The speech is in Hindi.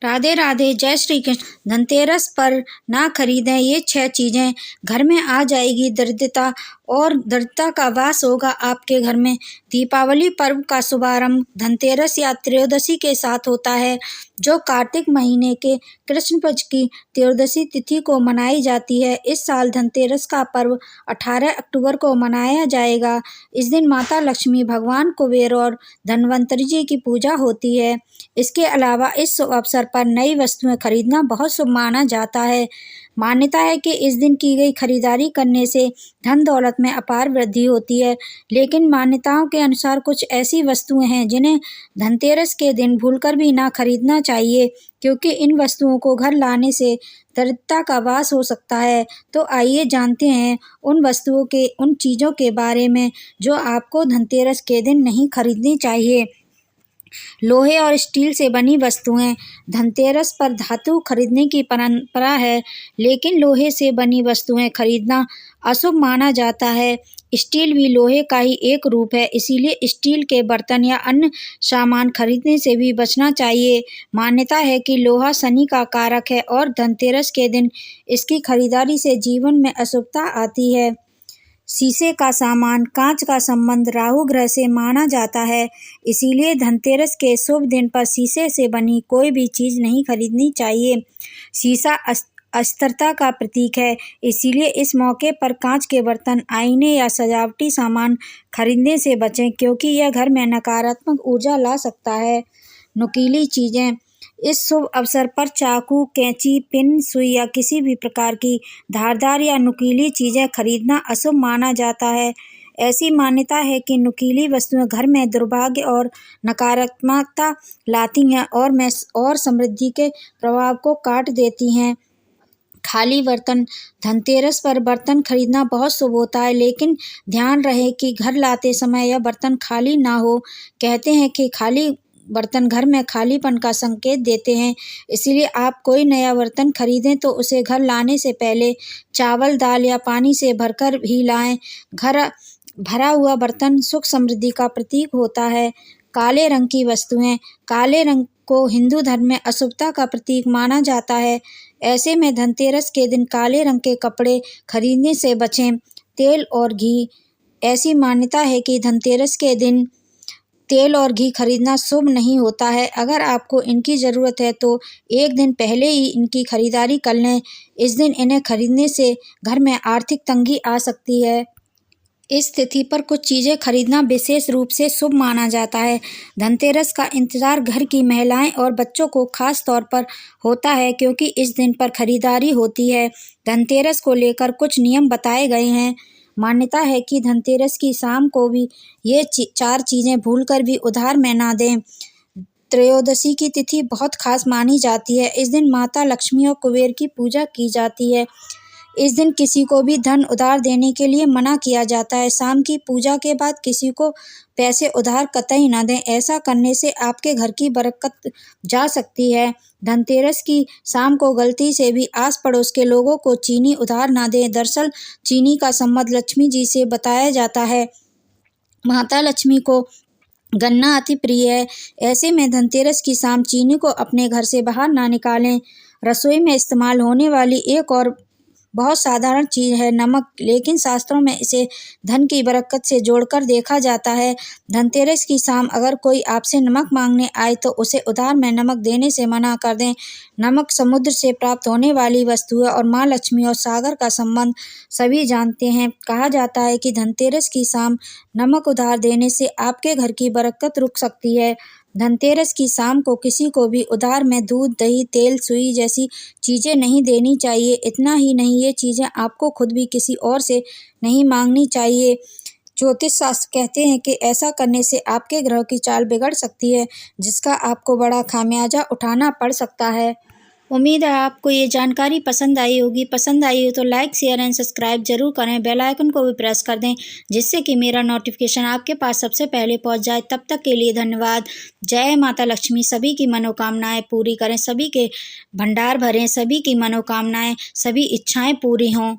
राधे राधे, जय श्री कृष्ण। धनतेरस पर ना खरीदें ये 6 चीजें, घर में आ जाएगी दरिद्रता और दरिद्रता का वास होगा आपके घर में। दीपावली पर्व का शुभारंभ धनतेरस या त्रयोदशी के साथ होता है, जो कार्तिक महीने के कृष्ण पक्ष की त्रयोदशी तिथि को मनाई जाती है। इस साल धनतेरस का पर्व 18 अक्टूबर को मनाया जाएगा। इस दिन माता लक्ष्मी, भगवान कुबेर और धन्वंतरि जी की पूजा होती है। इसके अलावा इस शुभ अवसर पर नई वस्तुएं खरीदना बहुत शुभ माना जाता है। मान्यता है कि इस दिन की गई खरीदारी करने से धन दौलत में अपार वृद्धि होती है। लेकिन मान्यताओं के अनुसार कुछ ऐसी वस्तुएं हैं जिन्हें धनतेरस के दिन भूलकर भी ना खरीदना चाहिए, क्योंकि इन वस्तुओं को घर लाने से दरिद्रता का वास हो सकता है। तो आइए जानते हैं उन चीज़ों के बारे में जो आपको धनतेरस के दिन नहीं खरीदनी चाहिए। लोहे और स्टील से बनी वस्तुएं। धनतेरस पर धातु खरीदने की परंपरा है, लेकिन लोहे से बनी वस्तुएं खरीदना अशुभ माना जाता है। स्टील भी लोहे का ही एक रूप है, इसीलिए स्टील के बर्तन या अन्य सामान खरीदने से भी बचना चाहिए। मान्यता है कि लोहा शनि का कारक है और धनतेरस के दिन इसकी खरीदारी से जीवन में अशुभता आती है। शीशे का सामान, कांच का संबंध राहु ग्रह से माना जाता है, इसीलिए धनतेरस के शुभ दिन पर शीशे से बनी कोई भी चीज़ नहीं खरीदनी चाहिए। शीशा अस्थिरता का प्रतीक है, इसीलिए इस मौके पर कांच के बर्तन, आईने या सजावटी सामान खरीदने से बचें, क्योंकि यह घर में नकारात्मक ऊर्जा ला सकता है। नुकीली चीज़ें। इस शुभ अवसर पर चाकू, कैंची, पिन, सुई या किसी भी प्रकार की धारदार या नुकीली चीज़ें खरीदना अशुभ माना जाता है। ऐसी मान्यता है कि नुकीली वस्तुएं घर में दुर्भाग्य और नकारात्मकता लाती हैं और समृद्धि के प्रभाव को काट देती हैं। खाली बर्तन। धनतेरस पर बर्तन खरीदना बहुत शुभ होता है, लेकिन ध्यान रहे कि घर लाते समय यह बर्तन खाली ना हो। कहते हैं कि खाली बर्तन घर में खालीपन का संकेत देते हैं, इसलिए आप कोई नया बर्तन खरीदें तो उसे घर लाने से पहले चावल, दाल या पानी से भरकर ही लाएं। घर भरा हुआ बर्तन सुख समृद्धि का प्रतीक होता है। काले रंग की वस्तुएं। काले रंग को हिंदू धर्म में अशुभता का प्रतीक माना जाता है। ऐसे में धनतेरस के दिन काले रंग के कपड़े खरीदने से बचें। तेल और घी। ऐसी मान्यता है कि धनतेरस के दिन तेल और घी खरीदना शुभ नहीं होता है। अगर आपको इनकी ज़रूरत है तो एक दिन पहले ही इनकी खरीदारी कर लें। इस दिन इन्हें खरीदने से घर में आर्थिक तंगी आ सकती है। इस तिथि पर कुछ चीज़ें खरीदना विशेष रूप से शुभ माना जाता है। धनतेरस का इंतजार घर की महिलाएं और बच्चों को खास तौर पर होता है, क्योंकि इस दिन पर खरीदारी होती है। धनतेरस को लेकर कुछ नियम बताए गए हैं। मान्यता है कि धनतेरस की शाम को भी ये 4 चीज़ें भूलकर भी उधार में ना दें। त्रयोदशी की तिथि बहुत खास मानी जाती है। इस दिन माता लक्ष्मी और कुबेर की पूजा की जाती है। इस दिन किसी को भी धन उधार देने के लिए मना किया जाता है। शाम की पूजा के बाद किसी को पैसे उधार कतई न दें, ऐसा करने से आपके घर की बरकत जा सकती है। धनतेरस की शाम को गलती से भी आस पड़ोस के लोगों को चीनी उधार न दें। दरअसल चीनी का संबंध लक्ष्मी जी से बताया जाता है। माता लक्ष्मी को गन्ना अति प्रिय है, ऐसे में धनतेरस की शाम चीनी को अपने घर से बाहर ना निकालें। रसोई में इस्तेमाल होने वाली एक और बहुत साधारण चीज़ है नमक, लेकिन शास्त्रों में इसे धन की बरकत से जोड़कर देखा जाता है। धनतेरस की शाम अगर कोई आपसे नमक मांगने आए तो उसे उधार में नमक देने से मना कर दें। नमक समुद्र से प्राप्त होने वाली वस्तु है और माँ लक्ष्मी और सागर का संबंध सभी जानते हैं। कहा जाता है कि धनतेरस की शाम नमक उधार देने से आपके घर की बरकत रुक सकती है। धनतेरस की शाम को किसी को भी उधार में दूध, दही, तेल, सुई जैसी चीज़ें नहीं देनी चाहिए। इतना ही नहीं, ये चीज़ें आपको खुद भी किसी और से नहीं मांगनी चाहिए। ज्योतिष शास्त्र कहते हैं कि ऐसा करने से आपके ग्रह की चाल बिगड़ सकती है, जिसका आपको बड़ा खामियाजा उठाना पड़ सकता है। उम्मीद है आपको ये जानकारी पसंद आई होगी। पसंद आई हो तो लाइक, शेयर एंड सब्सक्राइब जरूर करें। बेल आइकन को भी प्रेस कर दें, जिससे कि मेरा नोटिफिकेशन आपके पास सबसे पहले पहुंच जाए। तब तक के लिए धन्यवाद। जय माता लक्ष्मी सभी की मनोकामनाएं पूरी करें, सभी के भंडार भरें, सभी की मनोकामनाएं, सभी इच्छाएं पूरी हों।